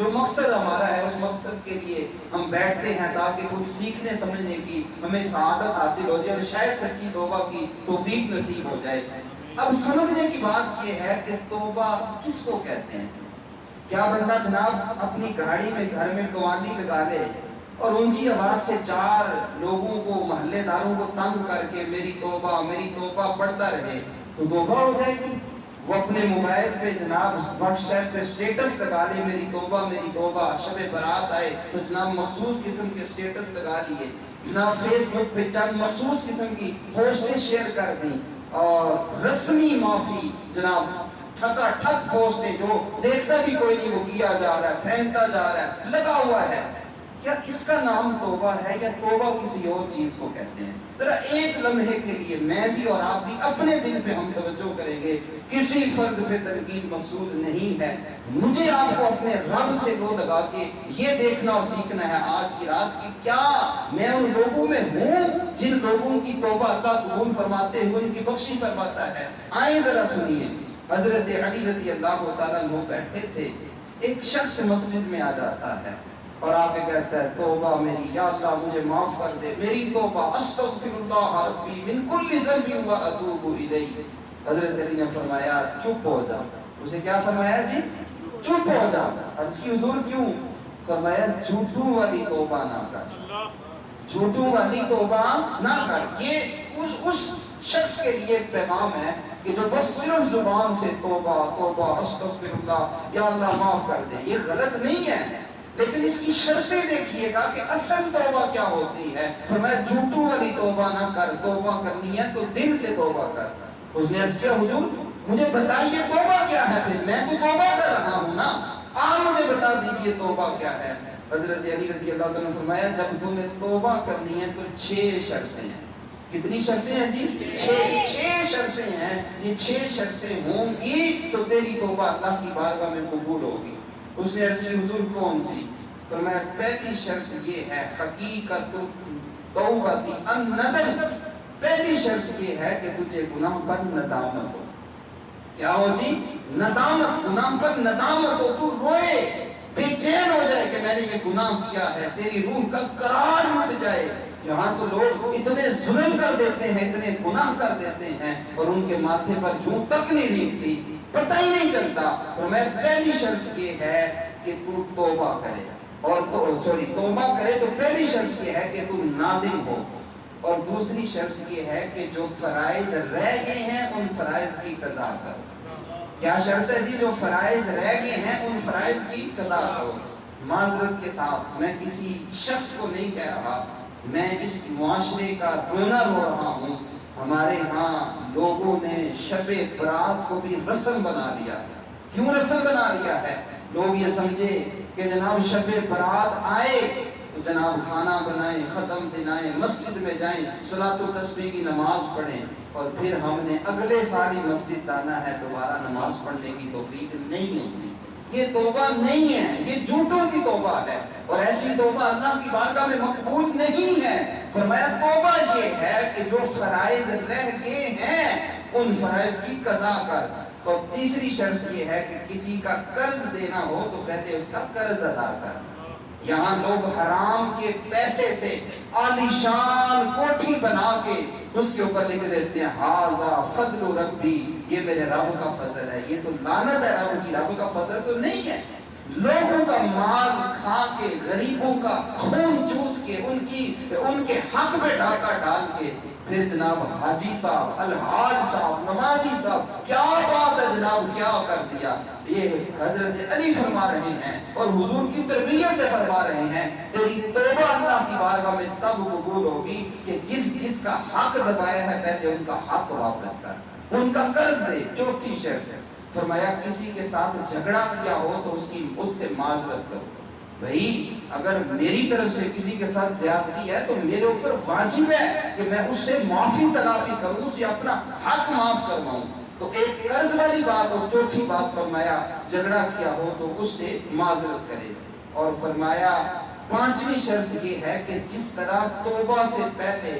جو مقصد ہمارا ہے اس مقصد کے لیے ہم بیٹھتے ہیں تاکہ کچھ سیکھنے سمجھنے کی ہمیں سعادت حاصل ہو جائے اور شاید سچی توبہ کی توفیق نصیب ہو جائے۔ اب سمجھنے کی بات یہ ہے کہ توبہ کس کو کہتے ہیں؟ کیا بندہ جناب اپنی گاڑی میں گھر میں قوالی لگا لے اور اونچی آواز سے 4 لوگوں کو محلے داروں کو تنگ کر کے میری توبہ پڑھتا رہے تو توبہ ہو جائے گی؟ وہ اپنے موبائل پہ جناب واٹس ایپ پہ سٹیٹس لگا لے میری توبہ، شب برات آئے تو جناب مخصوص قسم کے سٹیٹس لگا لیے، جناب فیس بک پہ چند مخصوص قسم کی پوسٹیں شیئر کر دیں اور رسمی معافی جناب ٹھکا ٹھک پوسٹیں جو دیکھتا بھی کوئی نہیں وہ کیا جا رہا ہے، پھینکتا جا رہا ہے، لگا ہوا ہے۔ کیا اس کا نام توبہ ہے یا توبہ کسی اور چیز کو کہتے ہیں؟ ذرا ایک لمحے کے لیے میں بھی اور آپ بھی اپنے دل پہ ہم توجہ کریں گے، کسی فرد پہ تنقید مقصود نہیں ہے، مجھے آپ کو اپنے رب سے گو لگا کے یہ دیکھنا اور سیکھنا ہے آج کی رات کی کیا میں ان لوگوں میں ہوں جن لوگوں کی توبہ اللہ قبول فرماتے ہوئے ان کی بخشش فرماتا ہے۔ آئیں ذرا سنیے، حضرت علی رضی اللہ تعالیٰ عنہ بیٹھے تھے، ایک شخص مسجد میں آ جاتا ہے اور آ کے کہتا ہے توبہ میری، یا اللہ مجھے معاف کر دے، میری توبہ، استغفر اللہ ربی من کل ذنب و اتوب الیہ۔ حضرت علی نے فرمایا چپ ہو جا۔ اسے کیا فرمایا جی؟ چپ ہو جا۔ عرض کی حضور کیوں؟ فرمایا جھوٹوں والی توبہ نہ کر، جھوٹوں والی توبہ نہ کر۔ یہ اس شخص کے لیے ایک پیغام ہے کہ جو بس صرف زبان سے توبہ توبہ استغفر اللہ یا اللہ معاف کر دے، یہ غلط نہیں ہے، لیکن اس کی شرطیں دیکھیے گا کہ اصل توبہ کیا ہوتی ہے۔ فرمایا جھوٹوں والی توبہ نہ کر، توبہ کرنی ہے تو دل سے توبہ کر۔ اس نے عرض کیا حضور مجھے بتائیے توبہ کیا ہے؟ پھر میں تو توبہ کر رہا ہوں نا، آپ مجھے بتا دیجئے توبہ کیا ہے۔ حضرت علی رضی اللہ عنہ نے فرمایا جب تمہیں توبہ کرنی ہے تو 6 شرطیں ہیں۔ کتنی شرطیں ہیں جی؟ 6 شرطیں ہیں۔ یہ 6 شرطیں ہوں گی تو تیری توبہ اللہ کی بارگاہ میں قبول ہوگی۔ اس نے عرض کی حضور کون سی؟ فرمایا پہلی شرط یہ ہے حقیقت توبتی الندم، پہلی شرط یہ ہے کہ تجھے گناہ پر ندامت ہو۔ کیا ہو جی؟ ندامت، گناہ پر ندامت ہو، تو روئے، بے چین ہو جائے کہ میں نے یہ گناہ کیا ہے، تیری روح کا قرار اٹھ جائے۔ یہاں تو لوگ اتنے ظلم کر دیتے ہیں، اتنے گناہ کر دیتے ہیں اور ان کے ماتھے پر جوں تک نہیں ریگتی، پتہ ہی نہیں چلتا۔ اور میں پہلی شرط یہ ہے کہ تو توبہ کرے، اور توبہ کرے تو پہلی شرط یہ ہے کہ تو نادم ہو، اور دوسری شرط یہ ہے کہ جو فرائض رہ گئے ہیں ان فرائض کی قضا کرو۔ کیا شرط ہے جی؟ جو فرائض رہ گئے ہیں ان فرائض کی قضا کرو۔ معذرت کے ساتھ میں کسی شخص کو نہیں کہہ رہا، میں اس معاشرے کا رونا رو رہا ہوں۔ ہمارے ہاں لوگوں نے شب برات کو بھی رسم بنا لیا ہے۔ کیوں رسم بنا لیا ہے؟ لوگ یہ سمجھے کہ جناب شب برات آئے تو جناب کھانا بنائیں، ختم دنائیں، مسجد میں جائیں، صلاۃ و تسبیح کی نماز پڑھیں، اور پھر ہم نے اگلے سال ہی مسجد جانا ہے، دوبارہ نماز پڑھنے کی توفیق نہیں ہوتی۔ یہ توبہ نہیں ہے، یہ جھوٹوں کی توبہ ہے، اور ایسی توبہ اللہ کی بارگاہ میں مقبول نہیں ہے۔ فرمایا توبہ یہ ہے کہ جو فرائض رہ گئے ہیں ان فرائض کی قضا کر۔ اور تیسری شرط یہ ہے کہ کسی کا قرض دینا ہو تو پہلے اس کا قرض ادا کر۔ یہاں لوگ حرام کے پیسے سے عالیشان کوٹھی بنا کے اس کے اوپر لکھ دیتے ہیں ہاذا فضل ربی، یہ میرے رب کا فضل ہے۔ یہ تو لعنت ہے رب کی، رب کا فضل تو نہیں ہے۔ لوگوں کا مال کھا کے، غریبوں کا خون چوس کے، ان کے حق پہ ڈاکہ ڈال کے، پھر جناب حاجی صاحب، الحاج صاحب، نمازی صاحب، کیا بات ہے جناب، کیا کر دیا۔ یہ حضرت علی فرما رہے ہیں اور حضور کی تربیت سے فرما رہے ہیں تیری توبہ اللہ کی بارگاہ میں تب قبول ہوگی کہ جس کا حق دبایا ہے پہلے ان کا حق واپس کر، ان کا قرض دے۔ چوتھی شرط فرمایا کسی کے ساتھ جھگڑا کیا ہو تو اس سے معذرت کرو۔ بھائی اگر میری طرف سے کسی کے ساتھ زیادتی ہے تو میرے اوپر واجب ہے کہ میں اس سے معافی تلافی کروں، اسے اپنا حق معاف کرواؤں۔ تو ایک قرض والی بات اور چوتھی بات فرمایا جھگڑا کیا ہو تو اس سے معذرت کرے۔ اور فرمایا پانچویں شرط یہ ہے کہ جس طرح توبہ سے پہلے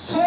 100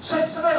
70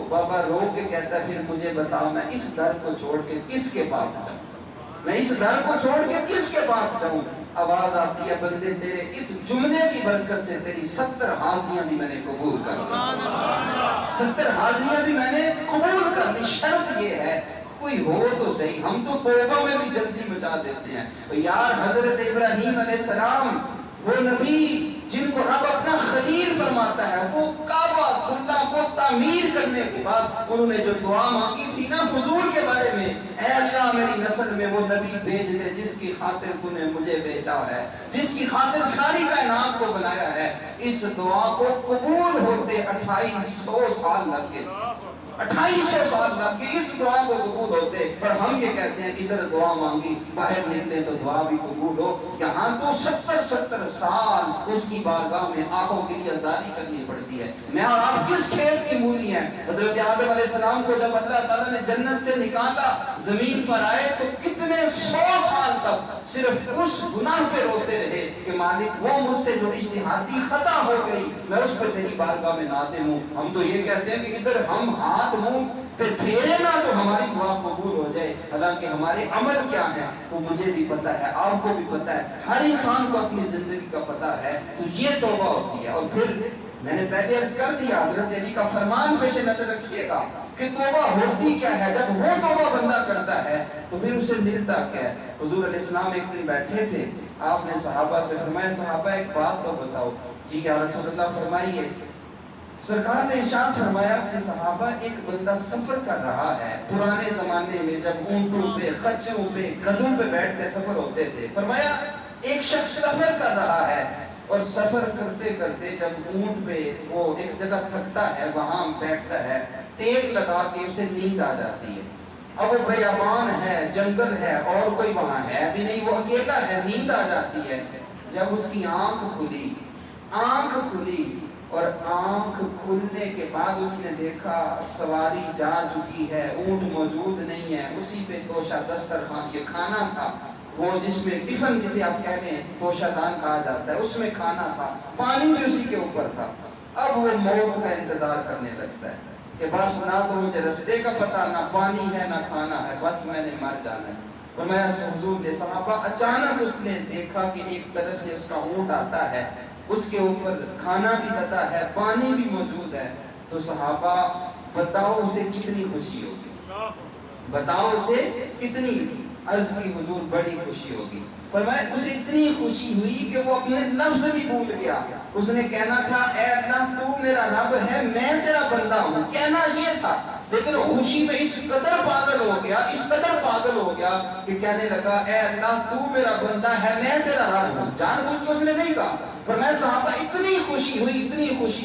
وہ بابا رو کے کہتا ہے پھر مجھے بتاؤ میں اس گھر کو چھوڑ کے کس کے پاس جاؤں، میں اس گھر کو چھوڑ کے کس کے پاس جاؤں؟ آواز آتی ہے بندے تیرے اس جملے کی برکت سے تیری 70 حاضریاں بھی میں نے قبول کر لی، 70 حاضریاں بھی میں نے قبول کر لی۔ شرط یہ ہے کوئی ہو تو صحیح، ہم تو توبہ میں بھی جلدی مچا دیتے ہیں۔ یار حضرت ابراہیم علیہ السلام وہ نبی جن کو رب اپنا خلیل فرماتا ہے، وہ کعبہ اللہ کو تعمیر کرنے کے بعد انہوں نے جو دعا مانگی تھی نا حضور کے بارے میں، اے اللہ میری نسل میں وہ نبی بھیج دے جس کی خاطر تو نے مجھے بھیجا ہے، جس کی خاطر ساری کائنات کو بنایا ہے۔ اس دعا کو قبول ہوتے 2800 سال لگ گئے، 2800 سال لگ گئے اس دعا کو قبول ہوتے۔ اور ہم یہ کہتے ہیں کہ ادھر دعا مانگی باہر نکلے تو دعا بھی قبول ہو، یہاں تو 70 سال اس کی بارگاہ میں آہو گریہ زاری کرنی پڑتی ہے۔ میں اور آپ کس کھیت کی مولی ہیں؟ حضرت آدم علیہ السلام کو جب اللہ تعالیٰ نے جنت سے نکالا زمین پر آئے تو کتنے 100 سال تک صرف اس گناہ پہ روتے رہے کہ مالک وہ مجھ سے جو اجتہادی خطا ہو گئی میں اس پہ تیری بارگاہ میں نادم ہوں۔ ہم تو یہ کہتے ہیں کہ ادھر ہم ہاتھ منہ پہ پھیرے نا تو ہماری دعا قبول ہو جائے، حالانکہ ہمارے عمل کیا ہے وہ مجھے بھی پتا ہے، آپ کو بھی پتا ہے، ہر انسان کو اپنی زندگی کا پتا ہے۔ تو یہ توبہ ہوتی ہے۔ اور پھر میں نے پہلے عرض کر دیا حضرت علی کا فرمان پیش نظر رکھیے گا کہ توبہ ہوتی کیا ہے۔ جب وہ توبہ بندہ کرتا ہے تو پھر اسے ملتا کیا ہے۔ حضور علیہ السلام ایک دن بیٹھے تھے، آپ نے صحابہ سے فرمایا صحابہ ایک بات تو بتاؤ۔ جی یا رسول اللہ فرمائیے۔ سرکار نے ارشاد فرمایا کہ صحابہ ایک بندہ سفر کر رہا ہے، پرانے زمانے میں جب اونٹوں پہ خچروں پہ گدھوں پہ بیٹھ کے سفر ہوتے تھے، فرمایا ایک شخص سفر کر رہا ہے اور سفر کرتے کرتے جب اونٹ پہ وہ ایک جگہ تھکتا ہے وہاں بیٹھتا ہے، ٹیک لگا کے اسے نیند آ جاتی ہے۔ اب وہ بیابان ہے، جنگل ہے اور کوئی وہاں ہے بھی نہیں، وہ اکیلا ہے، نیند آ جاتی ہے۔ جب اس کی آنکھ کھلی اور آنکھ کھلنے کے بعد اس نے دیکھا سواری جا چکی ہے، اونٹ موجود نہیں ہے، اسی پہ توشہ دسترخوان، یہ کھانا تھا وہ جس میں ٹفن جسے آپ کہتے ہیں توشہ دان کہا جاتا ہے، اس میں کھانا تھا، پانی بھی اسی کے اوپر تھا۔ اب وہ موت کا انتظار کرنے لگتا ہے کہ بس نہ تو مجھے رستے کا پتہ، نہ پانی ہے نہ کھانا ہے، بس میں نے مر جانا ہے۔ فرمایا حضور نے صحابہ اچانک اس نے دیکھا کہ ایک طرف سے اس کا اونٹ آتا ہے، اس کے اوپر کھانا بھی لدا ہے، پانی بھی موجود ہے۔ تو صحابہ بتاؤ اسے کتنی خوشی ہوگی، بتاؤ اسے کتنی، عرض کی حضور بڑی خوشی ہوگی۔ فرمایا اسے اتنی خوشی ہوئی کہ وہ اپنے لفظ بھی بھول گیا۔ اس نے کہنا تھا اے اللہ تو میرا رب ہے، میں تیرا بندہ ہوں، کہنا یہ تھا، لیکن خوشی میں اس قدر پاگل ہو گیا، اس قدر پاگل ہو گیا کہ کہنے لگا اے اللہ تو میرا بندہ ہے، میں تیرا رب ہوں۔ جان بوجھ کے اس نے نہیں کہا۔ فرمایا صحابہ اتنی خوشی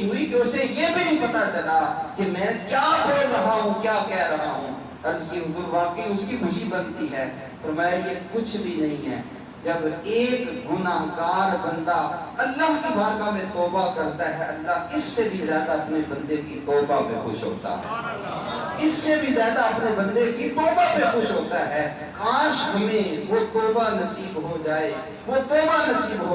ہوئی کہ اسے یہ بھی نہیں پتا چلا کہ میں کیا بول رہا ہوں، کیا کہہ رہا ہوں۔ عرض کی حضور واقعی اس کی خوشی بنتی ہے۔ فرمایا یہ کچھ بھی نہیں ہے، جب ایک گناہگار بندہ اللہ کی بارگاہ میں توبہ کرتا ہے، اللہ اس سے بھی زیادہ اپنے بندے کی توبہ پہ خوش ہوتا ہے، اس سے بھی زیادہ اپنے بندے کی توبہ پہ خوش ہوتا ہے۔ کاش ہمیں وہ توبہ نصیب ہو جائے، وہ توبہ نصیب ہو